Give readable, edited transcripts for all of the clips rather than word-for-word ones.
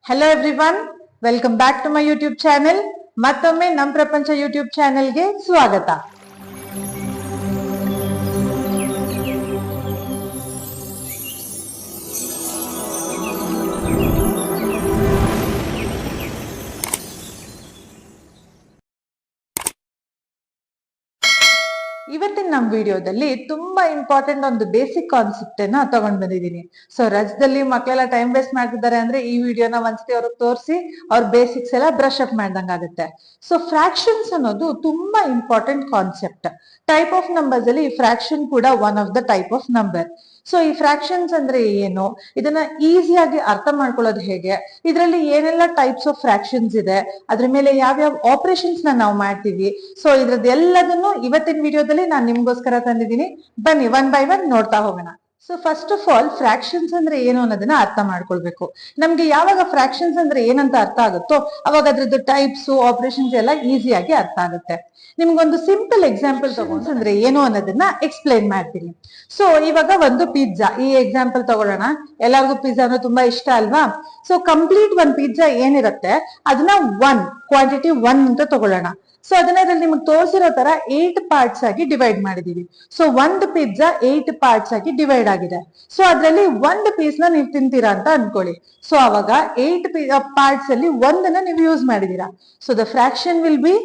Hello everyone, welcome back to my YouTube channel. ಮತ್ತೊಮ್ಮೆ ನಮ್ಮ ಪ್ರಪಂಚ YouTube ಚಾನೆಲ್ಗೆ ಸ್ವಾಗತ. ಇವತ್ತಿನ ನಮ್ಮ ವಿಡಿಯೋದಲ್ಲಿ ತುಂಬಾ ಇಂಪಾರ್ಟೆಂಟ್ ಒಂದು ಬೇಸಿಕ್ ಕಾನ್ಸೆಪ್ಟ್ ಅನ್ನ ತಗೊಂಡ್ ಬಂದಿದ್ದೀನಿ. ಸೊ ರಜದಲ್ಲಿ ಮಕ್ಕಳೆಲ್ಲ ಟೈಮ್ ವೇಸ್ಟ್ ಮಾಡ್ತಿದ್ದಾರೆ ಅಂದ್ರೆ ಈ ವಿಡಿಯೋನ ಒಂದ್ಸತಿ ಅವ್ರಿಗೆ ತೋರಿಸಿ ಅವ್ರ ಬೇಸಿಕ್ಸ್ ಎಲ್ಲ ಬ್ರಷ್ ಅಪ್ ಮಾಡ್ದಂಗ ಆಗುತ್ತೆ. ಸೊ ಫ್ರಾಕ್ಷನ್ಸ್ ಅನ್ನೋದು ತುಂಬಾ important concept. Type of numbers ಅಲ್ಲಿ ಫ್ರಾಕ್ಷನ್ ಕೂಡ one of the type of number. So ಈ ಫ್ರಾಕ್ಷನ್ಸ್ ಅಂದ್ರೆ ಏನು, ಇದನ್ನ ಈಸಿಯಾಗಿ ಅರ್ಥ ಮಾಡ್ಕೊಳ್ಳೋದು ಹೇಗೆ, ಇದರಲ್ಲಿ ಏನೆಲ್ಲ ಟೈಪ್ಸ್ ಆಫ್ ಫ್ರಾಕ್ಷನ್ಸ್ ಇದೆ, ಅದ್ರ ಮೇಲೆ ಯಾವ್ಯಾವ ಆಪರೇಷನ್ಸ್ ನಾವು ಮಾಡ್ತೀವಿ, ಸೊ ಇದ್ರದ್ದು ಎಲ್ಲದನ್ನು ಇವತ್ತಿನ ವಿಡಿಯೋದಲ್ಲಿ ನಾನು ನಿಮ್ಗೋಸ್ಕರ ತಂದಿದ್ದೀನಿ. ಬನ್ನಿ ಒನ್ ಬೈ ಒನ್ ನೋಡ್ತಾ ಹೋಗೋಣ. So first of all fractions ಅಂದ್ರೆ ಏನು ಅನ್ನೋದನ್ನ ಅರ್ಥ ಮಾಡ್ಕೊಳ್ಬೇಕು. ನಮ್ಗೆ ಯಾವಾಗ ಫ್ರಾಕ್ಷನ್ಸ್ ಅಂದ್ರೆ ಏನಂತ ಅರ್ಥ ಆಗುತ್ತೋ ಅವಾಗ ಅದ್ರದ್ದು ಟೈಪ್ಸ್ ಆಪರೇಷನ್ಸ್ ಎಲ್ಲ ಈಸಿಯಾಗಿ ಅರ್ಥ ಆಗುತ್ತೆ. ನಿಮ್ಗೊಂದು ಸಿಂಪಲ್ ಎಕ್ಸಾಂಪಲ್ ತಗೊಂಡು ಅಂದ್ರೆ ಏನು ಅನ್ನೋದನ್ನ ಎಕ್ಸ್ಪ್ಲೈನ್ ಮಾಡ್ತೀನಿ. ಸೊ ಇವಾಗ ಒಂದು ಪಿಜ್ಜಾ ಈ ಎಕ್ಸಾಂಪಲ್ ತಗೊಳ್ಳೋಣ. ಎಲ್ಲರಿಗೂ ಪಿಜ್ಜಾ ಅಂದ್ರೆ ತುಂಬಾ ಇಷ್ಟ ಅಲ್ವಾ? ಸೊ ಕಂಪ್ಲೀಟ್ ಒಂದ್ ಪಿಜ್ಜಾ ಏನಿರುತ್ತೆ ಅದನ್ನ ಕ್ವಾಂಟಿಟಿ 1 ಅಂತ ತಗೊಳ್ಳೋಣ. ಸೊ ಅದನ್ನ ಇದ್ರಲ್ಲಿ ನಿಮ್ಗೆ ತೋರಿಸಿರೋ ತರ 8 ಪಾರ್ಟ್ಸ್ ಆಗಿ ಡಿವೈಡ್ ಮಾಡಿದೀವಿ. ಸೊ ಒಂದು ಪಿಜ್ಜಾ 8 ಪಾರ್ಟ್ಸ್ ಆಗಿ ಡಿವೈಡ್ ಆಗಿದೆ. ಸೊ ಅದ್ರಲ್ಲಿ ಒಂದು ಪೀಸ್ ನ ನೀವು ತಿಂತೀರಾ ಅಂತ ಅನ್ಕೊಳ್ಳಿ. ಸೊ ಅವಾಗ 8 ಪಾರ್ಟ್ಸ್ ಅಲ್ಲಿ ಒಂದನ್ನ ನೀವು ಯೂಸ್ ಮಾಡಿದೀರಾ. So the fraction will be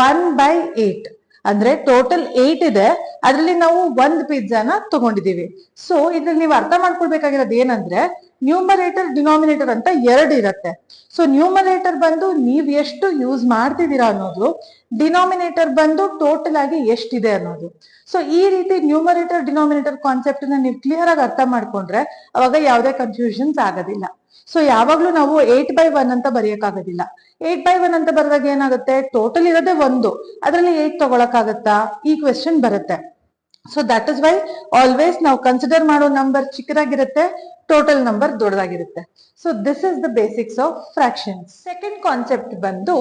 1/8. ಅಂದ್ರೆ ಟೋಟಲ್ 8 ಇದೆ, ಅದ್ರಲ್ಲಿ ನಾವು ಒಂದು ಪಿಜ್ಜಾನ ತಗೊಂಡಿದೀವಿ. ಸೊ ಇದ್ರಲ್ಲಿ ನೀವು ಅರ್ಥ ಮಾಡ್ಕೊಳ್ಬೇಕಾಗಿರೋದು ಏನಂದ್ರೆ ನ್ಯೂಮರೇಟರ್ ಡಿನಾಮಿನೇಟರ್ ಅಂತ 2 ಇರುತ್ತೆ. ಸೊ ನ್ಯೂಮರೇಟರ್ ಬಂದು ನೀವ್ ಎಷ್ಟು ಯೂಸ್ ಮಾಡ್ತಿದ್ದೀರಾ ಅನ್ನೋದು, ಡಿನಾಮಿನೇಟರ್ ಬಂದು ಟೋಟಲ್ ಆಗಿ ಎಷ್ಟಿದೆ ಅನ್ನೋದು. ಸೊ ಈ ರೀತಿ ನ್ಯೂಮರೇಟರ್ ಡಿನಾಮಿನೇಟರ್ ಕಾನ್ಸೆಪ್ಟ್ ನ ನೀವು ಕ್ಲಿಯರ್ ಆಗಿ ಅರ್ಥ ಮಾಡ್ಕೊಂಡ್ರೆ ಅವಾಗ ಯಾವುದೇ ಕನ್ಫ್ಯೂಷನ್ಸ್ ಆಗೋದಿಲ್ಲ. ಸೊ ಯಾವಾಗ್ಲೂ ನಾವು 8/1 ಅಂತ ಬರೆಯಕ್ಕಾಗೋದಿಲ್ಲ. 8/1 ಅಂತ ಬರೆದಾಗ ಏನಾಗುತ್ತೆ, ಟೋಟಲ್ ಇರೋದೇ 1, ಅದರಲ್ಲಿ 8 ತಗೊಳಕ್ಕಾಗತ್ತಾ, ಈ ಕ್ವೆಶ್ಚನ್ ಬರುತ್ತೆ. So that is why always ನಾವು ಕನ್ಸಿಡರ್ ಮಾಡೋ ನಂಬರ್ ಚಿಕ್ಕದಾಗಿರುತ್ತೆ, ಟೋಟಲ್ ನಂಬರ್ ದೊಡ್ಡದಾಗಿರುತ್ತೆ. So this is the basics of fractions. Second concept ಬಂದು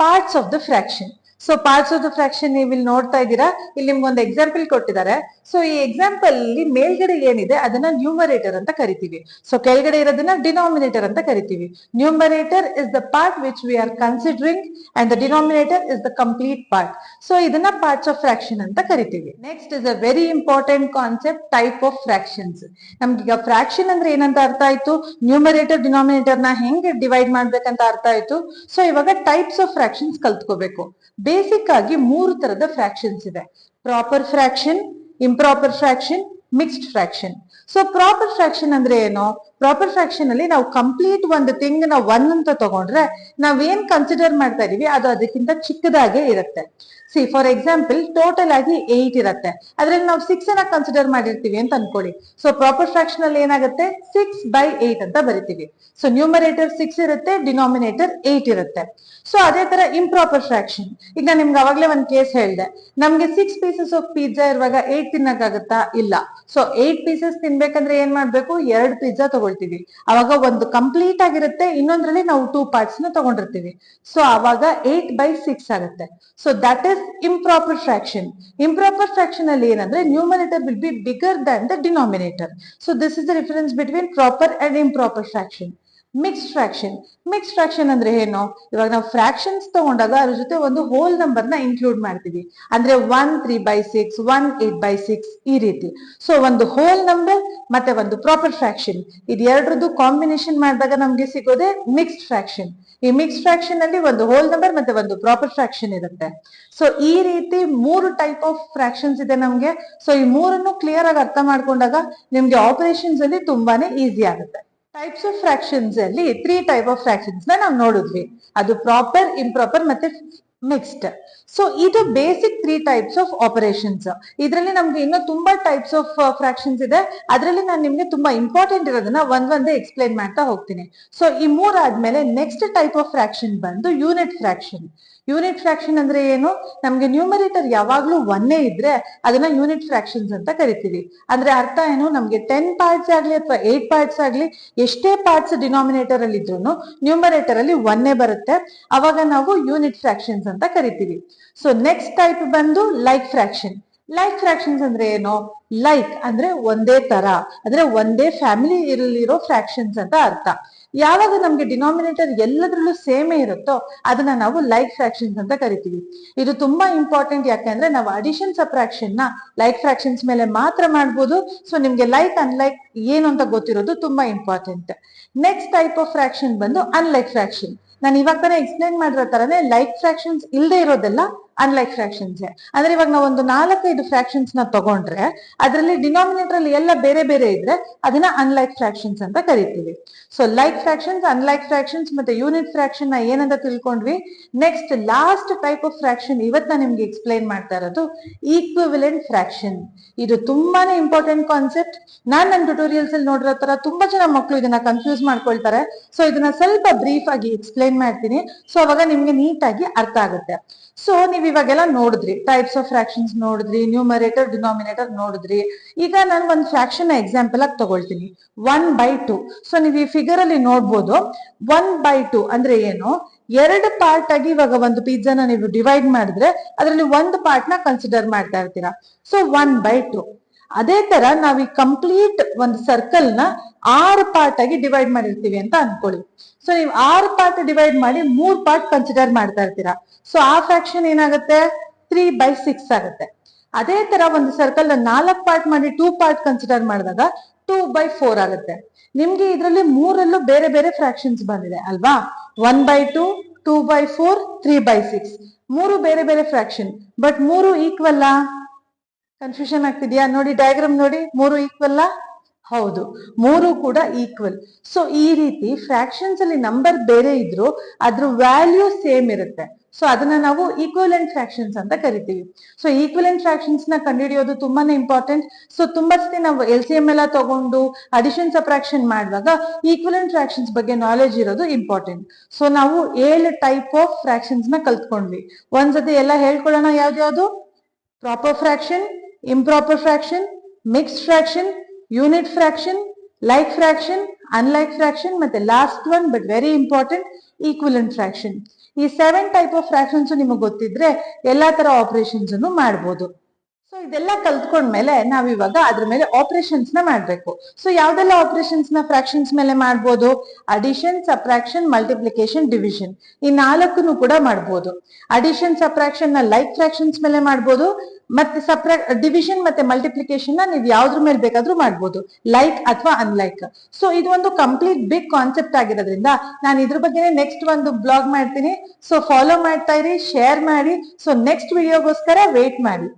parts of the fraction. So parts of the fraction ನೀವು ಇಲ್ಲಿ ನೋಡ್ತಾ ಇದ್ದೀರಾ, ಇಲ್ಲಿ ನಿಮ್ಗೊಂದು ಎಕ್ಸಾಂಪಲ್ ಕೊಟ್ಟಿದ್ದಾರೆ. ಸೊ ಈ ಎಕ್ಸಾಂಪಲ್ ಅಲ್ಲಿ ಮೇಲ್ಗಡೆ ಏನಿದೆ ಅದನ್ನ ನ್ಯೂಮರೇಟರ್ ಅಂತ ಕರಿತೀವಿ. ಸೊ ಕೆಳಗಡೆ ಇರೋದನ್ನ ಡಿನಾಮಿನೇಟರ್ ಅಂತ ಕರಿತೀವಿ. Numerator is the part which we are considering and the denominator is the complete part. So ಇದನ್ನ ಪಾರ್ಟ್ಸ್ ಆಫ್ ಫ್ರಾಕ್ಷನ್ ಅಂತ ಕರಿತೀವಿ. Next is a very important concept, type of fractions. ನಮ್ಗೀಗ ಫ್ರಾಕ್ಷನ್ ಅಂದ್ರೆ ಏನಂತ ಅರ್ಥ ಆಯ್ತು, ನ್ಯೂಮರೇಟರ್ ಡಿನಾಮಿನೇಟರ್ ನ ಹೆಂಗೆ ಡಿವೈಡ್ ಮಾಡ್ಬೇಕಂತ ಅರ್ಥ ಆಯ್ತು. ಸೊ ಇವಾಗ ಟೈಪ್ಸ್ ಆಫ್ ಫ್ರಾಕ್ಷನ್ಸ್ ಕಲ್ತ್ಕೋಬೇಕು. ಬೇಸಿಕ್ ಆಗಿ 3 ತರದ ಫ್ರಾಕ್ಷನ್ಸ್ ಇದೆ: proper fraction, improper fraction, mixed fraction. So proper fraction ಅಂದ್ರೆ ಏನು? ಪ್ರಾಪರ್ ಫ್ರಾಕ್ಷನ್ ಅಲ್ಲಿ ನಾವು ಕಂಪ್ಲೀಟ್ ಒಂದು ಥಿಂಗ್ ನ 1 ಅಂತ ತಗೊಂಡ್ರೆ ನಾವೇನ್ ಕನ್ಸಿಡರ್ ಮಾಡ್ತಾ ಇದೀವಿ ಅದು ಅದಕ್ಕಿಂತ ಚಿಕ್ಕದಾಗೆ ಇರುತ್ತೆ. ಸಿ ಫಾರ್ ಎಕ್ಸಾಂಪಲ್ ಟೋಟಲ್ ಆಗಿ 8 ಇರುತ್ತೆ, ಅದ್ರಲ್ಲಿ ನಾವು 6 ಅನ್ನ ಕನ್ಸಿಡರ್ ಮಾಡಿರ್ತೀವಿ ಅಂತ ಅನ್ಕೊಳ್ಳಿ. ಸೊ ಪ್ರಾಪರ್ ಫ್ರಾಕ್ಷನ್ ಅಲ್ಲಿ ಏನಾಗುತ್ತೆ, 6/8 ಅಂತ ಬರಿತೀವಿ. ಸೊ ನ್ಯೂಮರೇಟರ್ 6 ಇರುತ್ತೆ, ಡಿನಾಮಿನೇಟರ್ 8 ಇರುತ್ತೆ. ಸೊ ಅದೇ ತರ ಇಂಪ್ರಾಪರ್ ಫ್ರಾಕ್ಷನ್. ಈಗ ನಾನು ನಿಮ್ಗೆ ಅವಾಗ್ಲೇ ಒಂದ್ ಕೇಸ್ ಹೇಳ್ದೆ, ನಮ್ಗೆ 6 ಪೀಸಸ್ ಆಫ್ ಪಿಜ್ಜಾ ಇರುವಾಗ 8 ತಿನ್ನಕ್ಕಾಗತ್ತಾ? ಇಲ್ಲ. ಸೊ 8 ಪೀಸಸ್ ತಿನ್ಬೇಕಂದ್ರೆ ಏನ್ ಮಾಡ್ಬೇಕು, 2 ಪಿಜ್ಜಾ ತಗೊಳ್ತೀವಿ. ಅವಾಗ ಒಂದು ಕಂಪ್ಲೀಟ್ ಆಗಿರುತ್ತೆ, ಇನ್ನೊಂದ್ರಲ್ಲಿ ನಾವು 2 ಪಾರ್ಟ್ಸ್ ನ ತಗೊಂಡಿರ್ತೀವಿ. ಸೊ ಅವಾಗ 8/6 ಆಗುತ್ತೆ. So that is improper fraction. Improper fraction ಅಲ್ಲಿ ಏನಂದ್ರೆ numerator will be bigger Dhan the denominator. So this is the difference between proper and improper fraction. Mixed fraction. Mixed fraction ಅಂದ್ರೆ ಏನು? ಇವಾಗ ನಾವು ಫ್ರಾಕ್ಷನ್ಸ್ ತಗೊಂಡಾಗ ಅದ್ರ ಜೊತೆ ಒಂದು ಹೋಲ್ ನಂಬರ್ ನ ಇನ್ಕ್ಲೂಡ್ ಮಾಡ್ತೀವಿ. ಅಂದ್ರೆ 1 3/6, 1 8/6 ಈ ರೀತಿ. ಸೊ ಒಂದು ಹೋಲ್ ನಂಬರ್ ಮತ್ತೆ ಒಂದು ಪ್ರಾಪರ್ ಫ್ರಾಕ್ಷನ್, ಇದು ಎರಡರದ್ದು ಕಾಂಬಿನೇಷನ್ ಮಾಡಿದಾಗ ನಮ್ಗೆ ಸಿಗೋದೇ ಮಿಕ್ಸ್ಡ್ ಫ್ರಾಕ್ಷನ್. ಈ ಮಿಕ್ಸ್ಡ್ ಫ್ರಾಕ್ಷನ್ ಅಲ್ಲಿ ಒಂದು ಹೋಲ್ ನಂಬರ್ ಮತ್ತೆ ಒಂದು ಪ್ರಾಪರ್ ಫ್ರಾಕ್ಷನ್ ಇರುತ್ತೆ. ಸೊ ಈ ರೀತಿ 3 ಟೈಪ್ ಆಫ್ ಫ್ರಾಕ್ಷನ್ಸ್ ಇದೆ ನಮ್ಗೆ. ಸೊ ಈ 3ಅನ್ನು ಕ್ಲಿಯರ್ ಆಗಿ ಅರ್ಥ ಮಾಡ್ಕೊಂಡಾಗ ನಿಮ್ಗೆ ಆಪರೇಷನ್ಸ್ ಅಲ್ಲಿ ತುಂಬಾನೇ ಈಸಿ ಆಗುತ್ತೆ. ಟೈಪ್ಸ್ ಆಫ್ ಫ್ರಾಕ್ಷನ್ಸ್ ಅಲ್ಲಿ 3 ಟೈಪ್ ಆಫ್ ಫ್ರಾಕ್ಷನ್ಸ್ ನಾವು ನೋಡಿದ್ವಿ. ಅದು ಪ್ರಾಪರ್, ಇಂಪ್ರಾಪರ್ ಮತ್ತೆ ಮಿಕ್ಸ್ಡ್. ಸೊ ಇದು ಬೇಸಿಕ್ 3 ಟೈಪ್ಸ್ ಆಫ್ ಆಪರೇಷನ್ಸ್. ಇದರಲ್ಲಿ ನಮ್ಗೆ ಇನ್ನೂ ತುಂಬಾ ಟೈಪ್ಸ್ ಆಫ್ ಫ್ರಾಕ್ಷನ್ಸ್ ಇದೆ, ಅದರಲ್ಲಿ ನಾನು ನಿಮ್ಗೆ ತುಂಬಾ ಇಂಪಾರ್ಟೆಂಟ್ ಇರೋದನ್ನ ಒಂದೇ ಎಕ್ಸ್ಪ್ಲೈನ್ ಮಾಡ್ತಾ ಹೋಗ್ತೀನಿ. ಸೊ ಈ 3 ಆದ್ಮೇಲೆ ನೆಕ್ಸ್ಟ್ ಟೈಪ್ ಆಫ್ ಫ್ರಾಕ್ಷನ್ ಬಂದು ಯೂನಿಟ್ ಫ್ರಾಕ್ಷನ್. ಯೂನಿಟ್ ಫ್ರಾಕ್ಷನ್ ಅಂದ್ರೆ ಏನು? ನಮ್ಗೆ ನ್ಯೂಮರೇಟರ್ ಯಾವಾಗ್ಲೂ 1 ಇದ್ರೆ ಅದನ್ನ ಯೂನಿಟ್ ಫ್ರಾಕ್ಷನ್ಸ್ ಅಂತ ಕರಿತೀವಿ. ಅಂದ್ರೆ ಅರ್ಥ ಏನು, ನಮ್ಗೆ 10 ಪಾರ್ಟ್ಸ್ ಆಗ್ಲಿ ಅಥವಾ 8 ಪಾರ್ಟ್ಸ್ ಆಗ್ಲಿ, ಎಷ್ಟೇ ಪಾರ್ಟ್ಸ್ ಡಿನಾಮಿನೇಟರ್ ಅಲ್ಲಿ ಇದ್ರು ನ್ಯೂಮರೇಟರ್ ಅಲ್ಲಿ 1 ಬರುತ್ತೆ. ಅವಾಗ ನಾವು ಯೂನಿಟ್ ಫ್ರಾಕ್ಷನ್ಸ್ ಅಂತ ಕರಿತೀವಿ. ಸೊ ನೆಕ್ಸ್ಟ್ ಟೈಪ್ ಬಂದು ಲೈಕ್ ಫ್ರಾಕ್ಷನ್. ಲೈಕ್ ಫ್ರಾಕ್ಷನ್ಸ್ ಅಂದ್ರೆ ಏನು? ಲೈಕ್ ಅಂದ್ರೆ ಒಂದೇ ತರ, ಅಂದ್ರೆ ಒಂದೇ ಫ್ಯಾಮಿಲಿ ಇರಲಿರೋ ಫ್ರಾಕ್ಷನ್ಸ್ ಅಂತ ಅರ್ಥ. ಯಾವಾಗ ನಮ್ಗೆ ಡಿನಾಮಿನೇಟರ್ ಎಲ್ಲದ್ರಲ್ಲೂ ಸೇಮೇ ಇರುತ್ತೋ ಅದನ್ನ ನಾವು ಲೈಕ್ ಫ್ರಾಕ್ಷನ್ಸ್ ಅಂತ ಕರಿತೀವಿ. ಇದು ತುಂಬಾ ಇಂಪಾರ್ಟೆಂಟ್, ಯಾಕಂದ್ರೆ ನಾವು ಅಡಿಷನ್ ಸಬ್ಟ್ರಾಕ್ಷನ್ ನ ಲೈಕ್ ಫ್ರಾಕ್ಷನ್ಸ್ ಮೇಲೆ ಮಾತ್ರ ಮಾಡ್ಬೋದು. ಸೊ ನಿಮ್ಗೆ ಲೈಕ್ ಅನ್ಲೈಕ್ ಏನು ಅಂತ ಗೊತ್ತಿರೋದು ತುಂಬಾ important. Next type of fraction ಬಂದು ಅನ್ಲೈಕ್ ಫ್ರಾಕ್ಷನ್. ನಾನು ಇವಾಗ ತಾನೇ ಎಕ್ಸ್ಪ್ಲೈನ್ ಮಾಡಿರೋ ತರನೇ ಲೈಕ್ ಫ್ರಾಕ್ಷನ್ಸ್ ಇಲ್ಲದೆ ಇರೋದೆಲ್ಲ ಅನ್ಲೈಕ್ ಫ್ರಾಕ್ಷನ್ಸ್. ಅಂದ್ರೆ ಇವಾಗ ನಾವು ಒಂದು 4-5 ಫ್ರಾಕ್ಷನ್ಸ್ ನ ತಗೊಂಡ್ರೆ ಅದರಲ್ಲಿ ಡಿನಾಮಿನೇಟರ್ ಅಲ್ಲಿ ಎಲ್ಲ ಬೇರೆ ಬೇರೆ ಇದ್ರೆ ಅದನ್ನ ಅನ್ಲೈಕ್ ಫ್ರಾಕ್ಷನ್ಸ್ ಅಂತ ಕರಿತೀವಿ. So like fractions, unlike fractions ಮತ್ತೆ ಯೂನಿಟ್ ಫ್ರಾಕ್ಷನ್ ನ ಏನಂತ ತಿಳ್ಕೊಂಡ್ವಿ. Next last type of fraction ಇವತ್ತು ನಾನು ನಿಮ್ಗೆ ಎಕ್ಸ್ಪ್ಲೈನ್ ಮಾಡ್ತಾ ಇರೋದು ಈಕ್ವಿವೆಲೆಂಟ್ ಫ್ರಾಕ್ಷನ್. ಇದು ತುಂಬಾನೇ ಇಂಪಾರ್ಟೆಂಟ್ ಕಾನ್ಸೆಪ್ಟ್. ನನ್ನ ಟ್ಯುಟೋರಿಯಲ್ಸ್ ಅಲ್ಲಿ ನೋಡಿರೋ ತರ ತುಂಬಾ ಜನ ಮಕ್ಕಳು ಇದನ್ನ ಕನ್ಫ್ಯೂಸ್ ಮಾಡ್ಕೊಳ್ತಾರೆ. ಸೊ ಇದನ್ನ ಸ್ವಲ್ಪ ಬ್ರೀಫ್ ಆಗಿ ಎಕ್ಸ್ಪ್ಲೈನ್ ಮಾಡ್ತೀನಿ, ಸೊ ಅವಾಗ ನಿಮ್ಗೆ ನೀಟಾಗಿ ಅರ್ಥ ಆಗುತ್ತೆ. ಸೊ ನೀವ್ ಇವಾಗೆಲ್ಲ ನೋಡಿದ್ರಿ, ಟೈಪ್ಸ್ ಆಫ್ ಫ್ರಾಕ್ಷನ್ಸ್ ನೋಡಿದ್ರಿ, ನ್ಯೂಮರೇಟರ್ ಡಿನಾಮಿನೇಟರ್ ನೋಡಿದ್ರಿ. ಈಗ ನಾನು ಒಂದು ಫ್ರಾಕ್ಷನ್ ಎಕ್ಸಾಂಪಲ್ ಆಗಿ ತಗೊಳ್ತೀನಿ, 1/2. ಸೊ ನೀವು ಈ ಫಿಗರ್ ಅಲ್ಲಿ ನೋಡ್ಬೋದು 1/2 ಅಂದ್ರೆ ಏನು, 2 ಪಾರ್ಟ್ ಆಗಿ ಇವಾಗ ಒಂದು ಪಿಜ್ಜಾನ ನೀವು ಡಿವೈಡ್ ಮಾಡಿದ್ರೆ ಅದರಲ್ಲಿ ಒಂದು ಪಾರ್ಟ್ ನ ಕನ್ಸಿಡರ್ ಮಾಡ್ತಾ ಇರ್ತೀರಾ. ಸೊ 1/2. ಅದೇ ತರ ನಾವ್ ಈ ಕಂಪ್ಲೀಟ್ ಒಂದು ಸರ್ಕಲ್ ನ 6 ಪಾರ್ಟ್ ಆಗಿ ಡಿವೈಡ್ ಮಾಡಿರ್ತೀವಿ ಅಂತ ಅನ್ಕೊಳ್ಳಿ. ಸೊ ನೀವು 6 ಪಾರ್ಟ್ ಡಿವೈಡ್ ಮಾಡಿ 3 ಪಾರ್ಟ್ ಕನ್ಸಿಡರ್ ಮಾಡ್ತಾ ಇರ್ತೀರಾ. ಸೊ ಆ ಫ್ರಾಕ್ಷನ್ ಏನಾಗುತ್ತೆ, 3/6 ಆಗುತ್ತೆ. ಅದೇ ತರ ಒಂದು ಸರ್ಕಲ್ ನ 4 ಪಾರ್ಟ್ ಮಾಡಿ 2 ಪಾರ್ಟ್ ಕನ್ಸಿಡರ್ ಮಾಡಿದಾಗ 2/4 ಆಗುತ್ತೆ. ನಿಮ್ಗೆ ಇದರಲ್ಲಿ 3ರಲ್ಲೂ ಬೇರೆ ಬೇರೆ ಫ್ರಾಕ್ಷನ್ಸ್ ಬಂದಿದೆ ಅಲ್ವಾ. 1/2, 2/4, 3/6 3 ಬೇರೆ ಬೇರೆ ಫ್ರಾಕ್ಷನ್, ಬಟ್ 3 ಈಕ್ವಲ್. ಕನ್ಫ್ಯೂಷನ್ ಆಗ್ತಿದ್ಯಾ? ನೋಡಿ ಡಯಾಗ್ರಾಮ್ ನೋಡಿ, 3 ಈಕ್ವಲ್. ಹೌದು, 3 ಕೂಡ ಈಕ್ವಲ್. ಸೊ ಈ ರೀತಿ ಫ್ರಾಕ್ಷನ್ಸ್ ಅಲ್ಲಿ ನಂಬರ್ ಬೇರೆ ಇದ್ರು ಅದ್ರ ವ್ಯಾಲ್ಯೂ ಸೇಮ್ ಇರುತ್ತೆ. ಸೊ ಅದನ್ನ ನಾವು ಈಕ್ವಲೆಂಟ್ ಫ್ರಾಕ್ಷನ್ಸ್ ಅಂತ ಕರಿತೀವಿ. ಸೊ ಈಕ್ವಲೆಂಟ್ ಫ್ರಾಕ್ಷನ್ಸ್ ನ ಕಂಡುಹಿಡಿಯೋದು ತುಂಬಾನೇ ಇಂಪಾರ್ಟೆಂಟ್. ಸೊ ತುಂಬಾ ಸತಿ ನಾವು LCM ಎಲ್ಲ ತಗೊಂಡು ಅಡಿಷನ್ ಸಬ್ಟ್ರಾಕ್ಷನ್ ಮಾಡುವಾಗ ಈಕ್ವಲೆಂಟ್ ಫ್ರಾಕ್ಷನ್ಸ್ ಬಗ್ಗೆ ನಾಲೆಜ್ ಇರೋದು ಇಂಪಾರ್ಟೆಂಟ್. ಸೊ ನಾವು 7 ಟೈಪ್ ಆಫ್ ಫ್ರಾಕ್ಷನ್ಸ್ ನ ಕಲ್ತ್ಕೊಂಡ್ವಿ. ಒಂದ್ಸತಿ ಎಲ್ಲ ಹೇಳ್ಕೊಳ್ಳೋಣ ಯಾವ್ದ್ಯಾವ್ದು. Proper fraction, improper fraction, mixed fraction, unit fraction, like fraction, unlike fraction, ಮತ್ತೆ last one but very important equivalent fraction. ಈ 7 ಟೈಪ್ ಆಫ್ ಫ್ರಾಕ್ಷನ್ಸ್ ನಿಮಗೆ ಗೊತ್ತಿದ್ರೆ ಎಲ್ಲಾ ತರ ಆಪರೇಷನ್ಸ್ ಅನ್ನು ಮಾಡಬಹುದು. ಸೊ ಇದೆಲ್ಲ ಕಲ್ತ್ಕೊಂಡ್ಮೇಲೆ ನಾವ್ ಇವಾಗ ಅದ್ರ ಮೇಲೆ ಆಪರೇಷನ್ಸ್ ನ ಮಾಡ್ಬೇಕು. ಸೊ ಯಾವ್ದೆಲ್ಲ ಆಪರೇಷನ್ಸ್ ನ ಫ್ರಾಕ್ಷನ್ಸ್ ಮೇಲೆ ಮಾಡ್ಬೋದು, ಅಡಿಷನ್, ಸಬ್ಟ್ರಾಕ್ಷನ್, ಮಲ್ಟಿಪ್ಲಿಕೇಶನ್, ಡಿವಿಷನ್, ಈ 4 ಕೂಡ ಮಾಡ್ಬೋದು. ಅಡಿಷನ್ ಸಬ್ಟ್ರಾಕ್ಷನ್ ನ ಲೈಕ್ ಫ್ರಾಕ್ಷನ್ಸ್ ಮೇಲೆ ಮಾಡ್ಬೋದು, ಮತ್ತೆ ಡಿವಿಷನ್ ಮತ್ತೆ ಮಲ್ಟಿಪ್ಲಿಕೇಶನ್ ನ ನೀವು ಯಾವ್ದ್ರ ಮೇಲೆ ಬೇಕಾದ್ರೂ ಮಾಡ್ಬೋದು, ಲೈಕ್ ಅಥವಾ ಅನ್ಲೈಕ್. ಸೊ ಇದು ಒಂದು ಕಂಪ್ಲೀಟ್ ಬಿಗ್ ಕಾನ್ಸೆಪ್ಟ್ ಆಗಿರೋದ್ರಿಂದ ನಾನು ಇದ್ರ ಬಗ್ಗೆ ನೆಕ್ಸ್ಟ್ ಒಂದು ಬ್ಲಾಗ್ ಮಾಡ್ತೀನಿ. ಸೊ ಫಾಲೋ ಮಾಡ್ತಾ ಇರಿ, ಶೇರ್ ಮಾಡಿ. ಸೊ ನೆಕ್ಸ್ಟ್ ವಿಡಿಯೋಗೋಸ್ಕರ ವೇಟ್ ಮಾಡಿ.